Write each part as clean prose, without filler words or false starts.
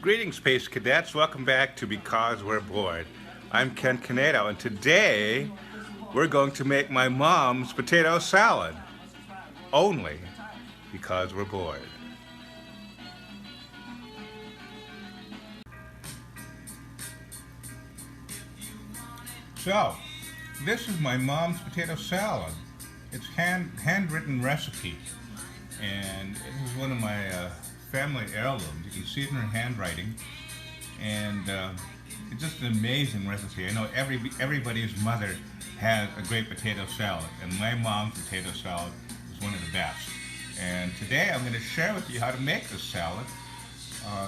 Greetings, Space Cadets. Welcome back to Because We're Bored. I'm Ken Canedo, and today we're going to make my mom's potato salad. Only because we're bored. So, this is my mom's potato salad. It's handwritten recipe, and it is one of my family heirlooms. You can see it in her handwriting, and it's just an amazing recipe. I know everybody's mother has a great potato salad, and my mom's potato salad is one of the best. And today I'm going to share with you how to make this salad.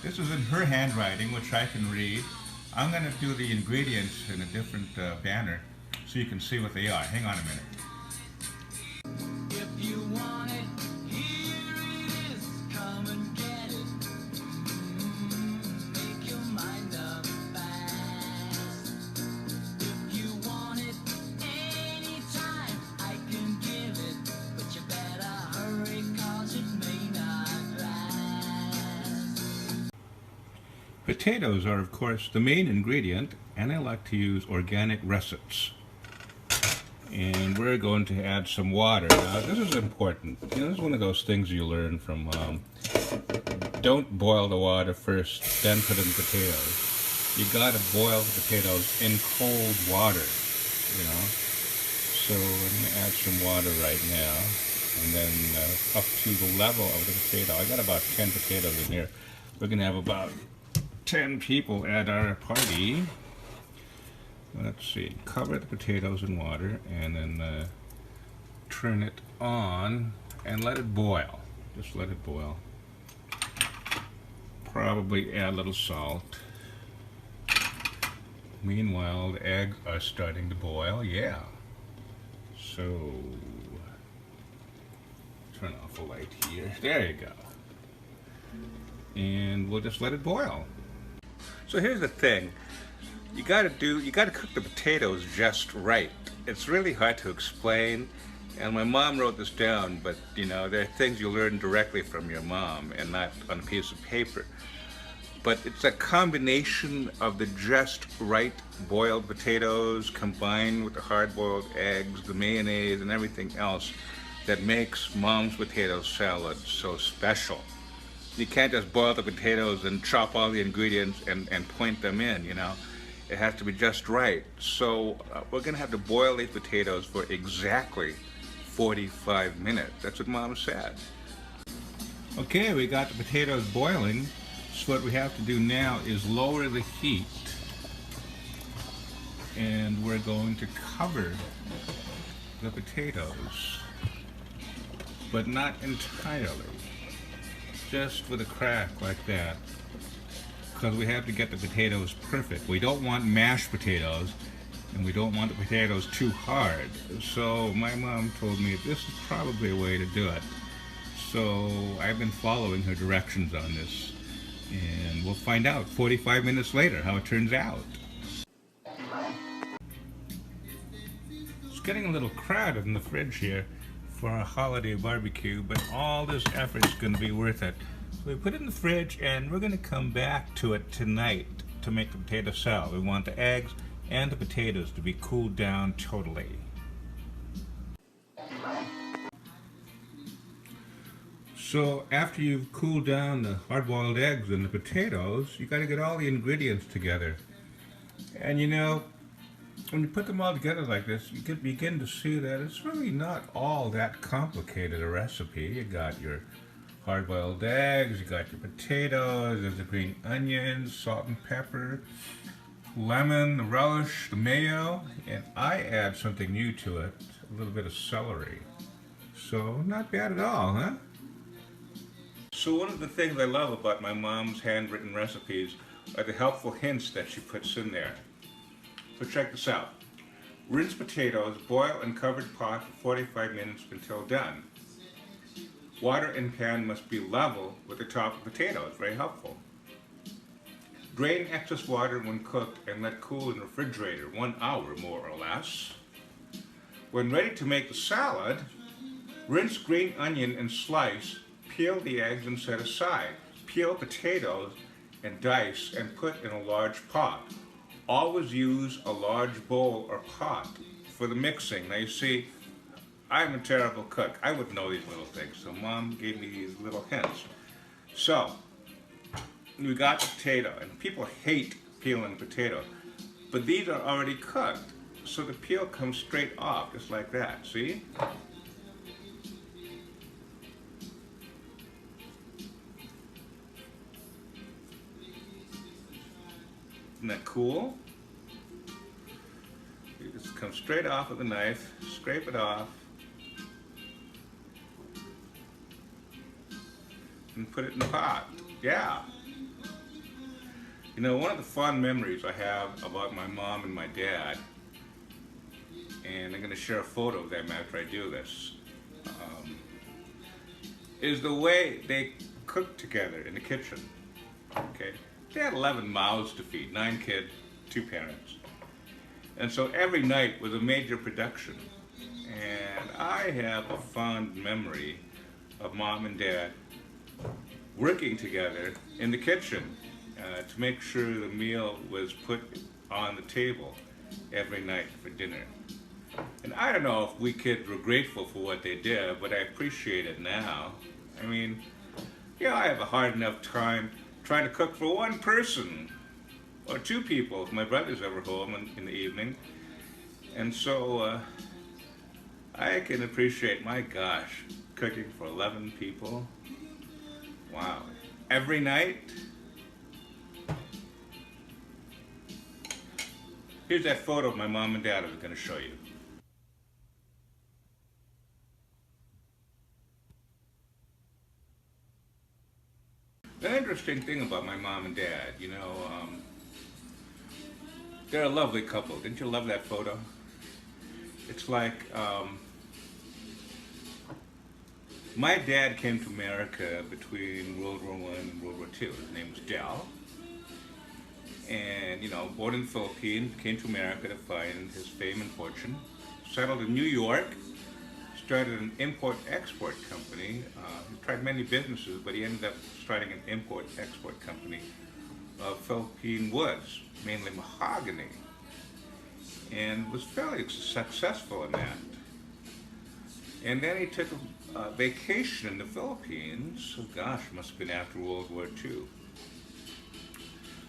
This is in her handwriting, which I can read. I'm going to do the ingredients in a different banner so you can see what they are. Hang on a minute. If you want it, here it is. Come and get it. Make your mind up fast. If you want it anytime, I can give it. But you better hurry, 'cause it may not last. Potatoes are, of course, the main ingredient, and I like to use organic russets. And we're going to add some water. Now, this is important. You know, this is one of those things you learn from mom. Don't boil the water first, then put in the potatoes. You gotta boil the potatoes in cold water, you know. So I'm gonna add some water right now, and then up to the level of the potato. I got about 10 potatoes in here. We're gonna have about 10 people at our party. Let's see, cover the potatoes in water and then turn it on and let it boil. Just let it boil. Probably add a little salt. Meanwhile, the eggs are starting to boil. Yeah. So, turn off the light here. There you go. And we'll just let it boil. So here's the thing. You gotta cook the potatoes just right. It's really hard to explain, and my mom wrote this down, but you know, there are things you learn directly from your mom and not on a piece of paper. But it's a combination of the just right boiled potatoes combined with the hard-boiled eggs, the mayonnaise, and everything else that makes mom's potato salad so special. You can't just boil the potatoes and chop all the ingredients and point them in, you know. It has to be just right. So we're going to have to boil these potatoes for exactly 45 minutes. That's what Mom said. Okay, we got the potatoes boiling. So what we have to do now is lower the heat. And we're going to cover the potatoes, but not entirely. Just with a crack like that. Because we have to get the potatoes perfect. We don't want mashed potatoes, and we don't want the potatoes too hard. So my mom told me this is probably a way to do it. So I've been following her directions on this, and we'll find out 45 minutes later how it turns out. It's getting a little crowded in the fridge here for our holiday barbecue, but all this effort is going to be worth it. So we put it in the fridge, and we're going to come back to it tonight to make the potato salad. We want the eggs and the potatoes to be cooled down totally. So after you've cooled down the hard-boiled eggs and the potatoes, you got to get all the ingredients together. And you know, when you put them all together like this, you can begin to see that it's really not all that complicated a recipe. You got your hard-boiled eggs, you got your potatoes, there's the green onions, salt and pepper, lemon, the relish, the mayo, and I add something new to it, a little bit of celery. So not bad at all, huh? So one of the things I love about my mom's handwritten recipes are the helpful hints that she puts in there. So check this out. Rinse potatoes, boil in covered pot for 45 minutes until done. Water in pan must be level with the top of potatoes, very helpful. Drain excess water when cooked and let cool in the refrigerator 1 hour more or less. When ready to make the salad, rinse green onion and slice, peel the eggs and set aside. Peel potatoes and dice and put in a large pot. Always use a large bowl or pot for the mixing. Now you see, I'm a terrible cook. I wouldn't know these little things, so Mom gave me these little hints. So, we got the potato, and people hate peeling potato, but these are already cooked, so the peel comes straight off, just like that, see? Isn't that cool? You just come straight off with a knife, scrape it off, and put it in the pot. Yeah. You know, one of the fond memories I have about my mom and my dad, and I'm going to share a photo of them after I do this, is the way they cooked together in the kitchen. Okay, they had 11 mouths to feed, 9 kids, 2 parents, and so every night was a major production. And I have a fond memory of Mom and Dad working together in the kitchen to make sure the meal was put on the table every night for dinner. And I don't know if we kids were grateful for what they did, but I appreciate it now. I mean, yeah, I have a hard enough time trying to cook for one person or 2 people if my brother's ever home in the evening. And so I can appreciate, my gosh, cooking for 11 people. Wow. Every night. Here's that photo of my mom and dad I was going to show you. The interesting thing about my mom and dad, you know, they're a lovely couple. Didn't you love that photo? It's like, my dad came to America between World War I and World War II. His name was Dell. And, you know, born in the Philippines, came to America to find his fame and fortune. Settled in New York, started an import-export company. He tried many businesses, but he ended up starting an import-export company of Philippine woods, mainly mahogany, and was fairly successful in that. And then he took a vacation in the Philippines. Oh gosh, must have been after World War II.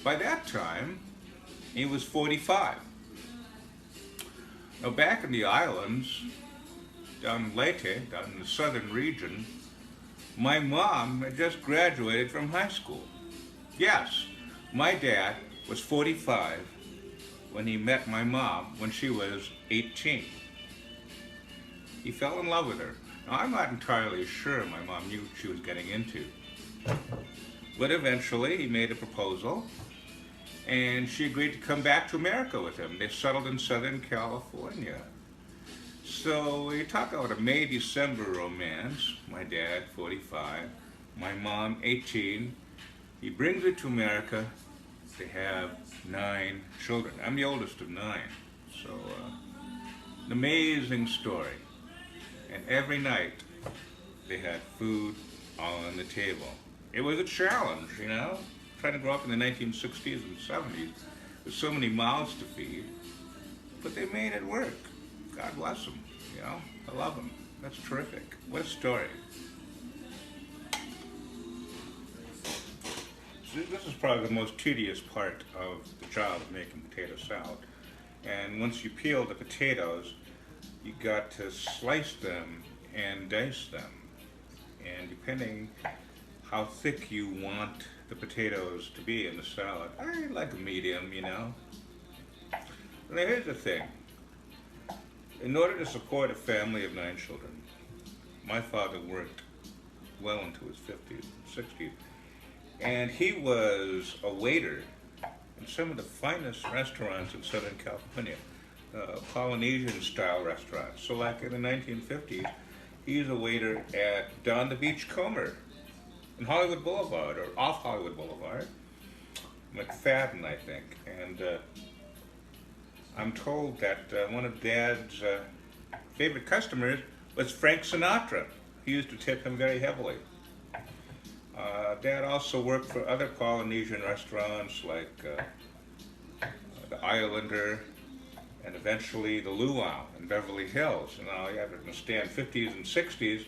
By that time, he was 45. Now back in the islands, down in Leyte, down in the southern region, my mom had just graduated from high school. Yes, my dad was 45 when he met my mom when she was 18. He fell in love with her. Now, I'm not entirely sure my mom knew what she was getting into. But eventually, he made a proposal, and she agreed to come back to America with him. They settled in Southern California. So you talk about a May-December romance. My dad, 45, my mom, 18. He brings her to America. They have 9 children. I'm the oldest of 9. So, an amazing story. And every night, they had food on the table. It was a challenge, you know, trying to grow up in the 1960s and 70s with so many mouths to feed. But they made it work. God bless them, you know. I love them. That's terrific. What a story. So this is probably the most tedious part of the job of making potato salad. And once you peel the potatoes, you got to slice them and dice them. And depending how thick you want the potatoes to be in the salad, I like a medium, you know. Now here's the thing. In order to support a family of 9 children, my father worked well into his 50s, 60s, and he was a waiter in some of the finest restaurants in Southern California, Polynesian-style restaurants. So like in the 1950s, he's a waiter at Down the Beach Comer in Hollywood Boulevard, or off Hollywood Boulevard, McFadden, I think. And I'm told that one of Dad's favorite customers was Frank Sinatra. He used to tip him very heavily. Dad also worked for other Polynesian restaurants like the Islander and eventually the Luau in Beverly Hills. Now you have to understand, 50s and 60s,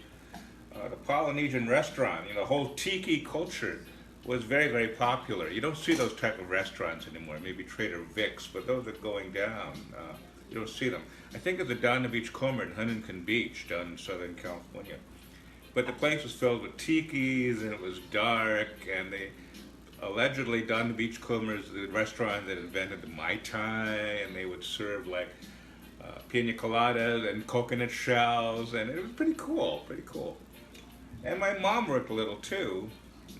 the Polynesian restaurant, the whole tiki culture was very, very popular. You don't see those type of restaurants anymore, maybe Trader Vic's, but those are going down. You don't see them. I think of the Down the Beachcomber in Huntington Beach down in Southern California. But the place was filled with tikis and it was dark, and they allegedly Down the Beachcomber is the restaurant that invented the Mai Tai, and they would serve like pina coladas and coconut shells, and it was pretty cool, pretty cool. And my mom worked a little too.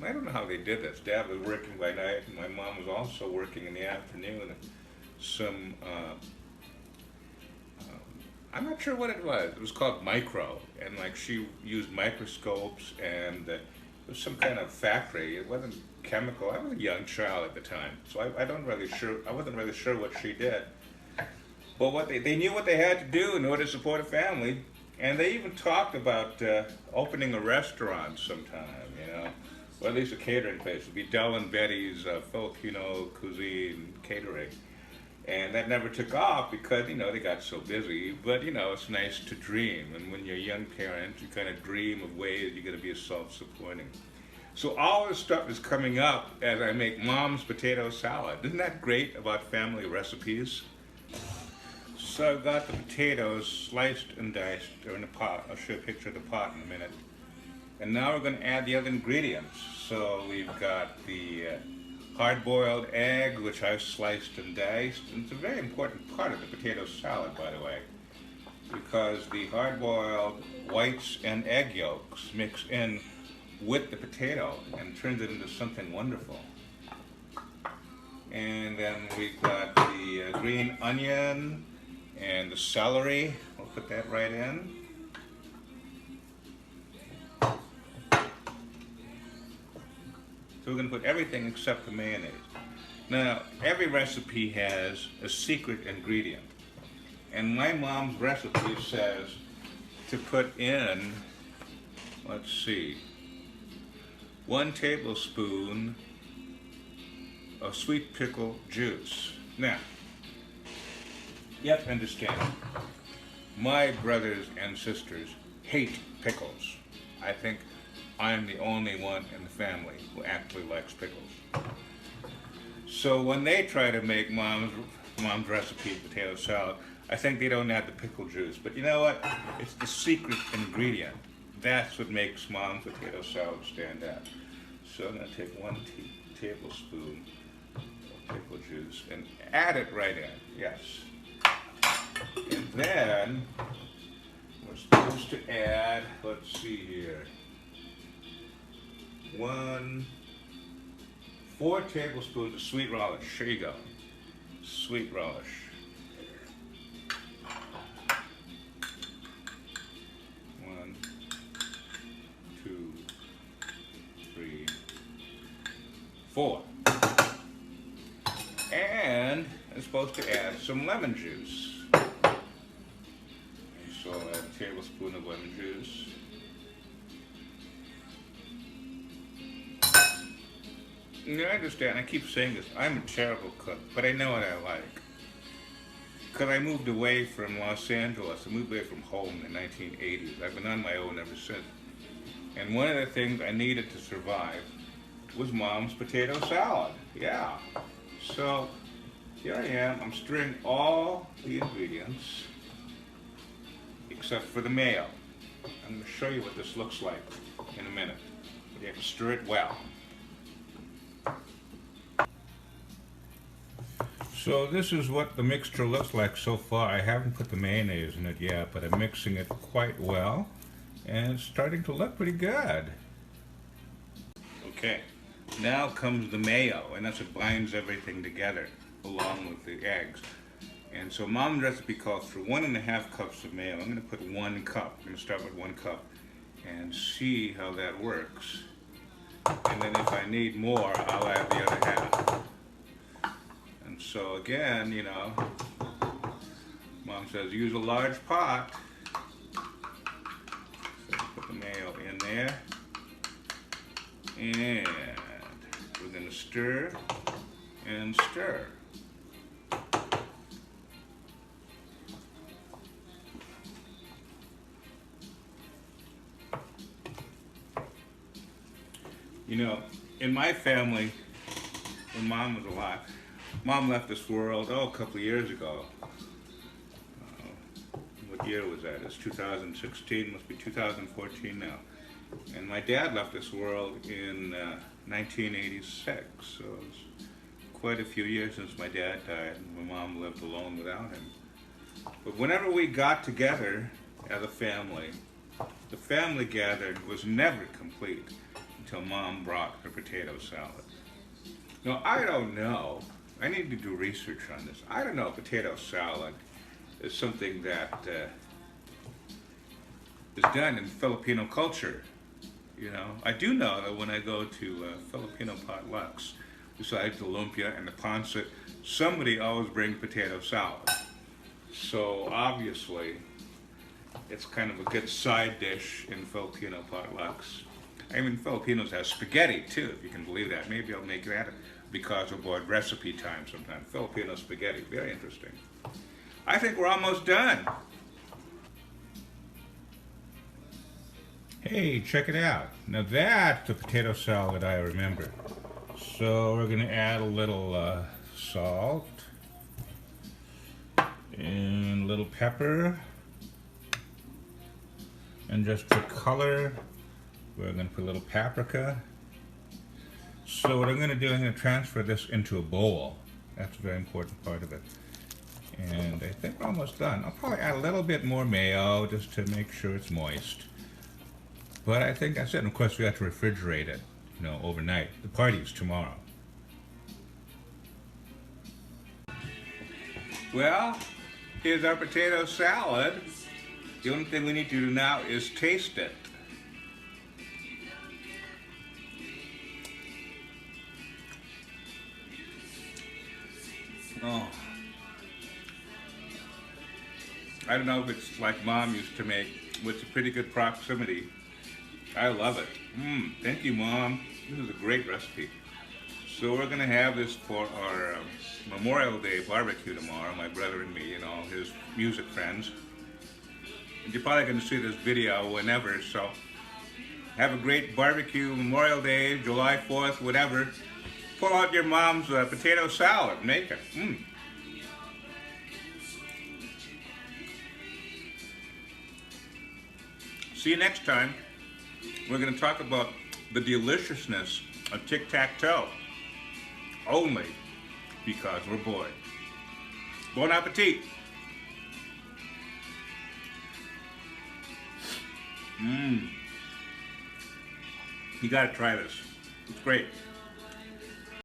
I don't know how they did this. Dad was working by night, and my mom was also working in the afternoon. Some, I'm not sure what it was. It was called micro, and like she used microscopes, and it was some kind of factory. It wasn't chemical. I was a young child at the time, so I wasn't really sure what she did. But what they knew what they had to do in order to support a family, and they even talked about opening a restaurant sometime, or at least a catering place. It would be Del and Betty's Filipino cuisine catering. And that never took off because, they got so busy. But, it's nice to dream. And when you're a young parent, you kind of dream of ways you're going to be self-supporting. So all this stuff is coming up as I make Mom's potato salad. Isn't that great about family recipes? So I've got the potatoes sliced and diced. They're in a pot. I'll show you a picture of the pot in a minute. And now we're going to add the other ingredients. So we've got the hard-boiled egg, which I've sliced and diced. And it's a very important part of the potato salad, by the way, because the hard-boiled whites and egg yolks mix in with the potato and turns it into something wonderful. And then we've got the green onion and the celery. We'll put that right in. So we're going to put everything except the mayonnaise. Now, every recipe has a secret ingredient. And my mom's recipe says to put in, let's see, 1 tablespoon of sweet pickle juice. Now, you have to understand, my brothers and sisters hate pickles. I think I'm the only one in the family who actually likes pickles. So when they try to make mom's recipe potato salad, I think they don't add the pickle juice. But you know what? It's the secret ingredient. That's what makes mom's potato salad stand out. So I'm going to take 1 tablespoon of pickle juice and add it right in. Yes. And then we're supposed to add, let's see here, 4 tablespoons of sweet relish. Here you go. Sweet relish. 1, 2, 3, 4. And I'm supposed to add some lemon juice. And so I'll add a tablespoon of lemon juice. You understand, I keep saying this, I'm a terrible cook, but I know what I like. Because I moved away from Los Angeles, I moved away from home in the 1980s. I've been on my own ever since. And one of the things I needed to survive was mom's potato salad. Yeah. So here I am, I'm stirring all the ingredients except for the mayo. I'm going to show you what this looks like in a minute. But you have to stir it well. So this is what the mixture looks like so far. I haven't put the mayonnaise in it yet, but I'm mixing it quite well, and it's starting to look pretty good. Okay, now comes the mayo, and that's what binds everything together, along with the eggs. And so mom's recipe calls for 1½ cups of mayo. I'm going to put 1 cup. I'm going to start with 1 cup and see how that works. And then if I need more, I'll add the other half. So again, mom says use a large pot. So put the mayo in there. And we're going to stir and stir. You know, in my family, when Mom was alive, Mom left this world, a couple of years ago. What year was that? It's 2016, must be 2014 now. And my dad left this world in 1986, so it was quite a few years since my dad died, and my mom lived alone without him. But whenever we got together as a family, the family gathering was never complete until Mom brought her potato salad. Now, I don't know. I need to do research on this. I don't know if potato salad is something that is done in Filipino culture. You know, I do know that when I go to Filipino potlucks, besides the lumpia and the pancit, somebody always brings potato salad. So obviously, it's kind of a good side dish in Filipino potlucks. I mean, Filipinos have spaghetti too, if you can believe that. Maybe I'll make that because of board recipe time sometime. Filipino spaghetti, very interesting. I think we're almost done. Hey, check it out. Now that's the potato salad I remember. So we're going to add a little salt and a little pepper. And just for color, we're going to put a little paprika. So what I'm going to do, I'm going to transfer this into a bowl. That's a very important part of it. And I think we're almost done. I'll probably add a little bit more mayo just to make sure it's moist. But I think that's it. And of course, we have to refrigerate it, you know, overnight. The party's tomorrow. Well, here's our potato salad. The only thing we need to do now is taste it. Oh. I don't know if it's like Mom used to make, with a pretty good proximity. I love it. Thank you, Mom. This is a great recipe. So we're going to have this for our Memorial Day barbecue tomorrow, my brother and me and all his music friends. And you're probably going to see this video whenever, so have a great barbecue, Memorial Day, July 4th, whatever. Pull out your mom's potato salad, make it. See you next time. We're going to talk about the deliciousness of tic-tac-toe. Only because we're bored. Bon appetit. You got to try this. It's great.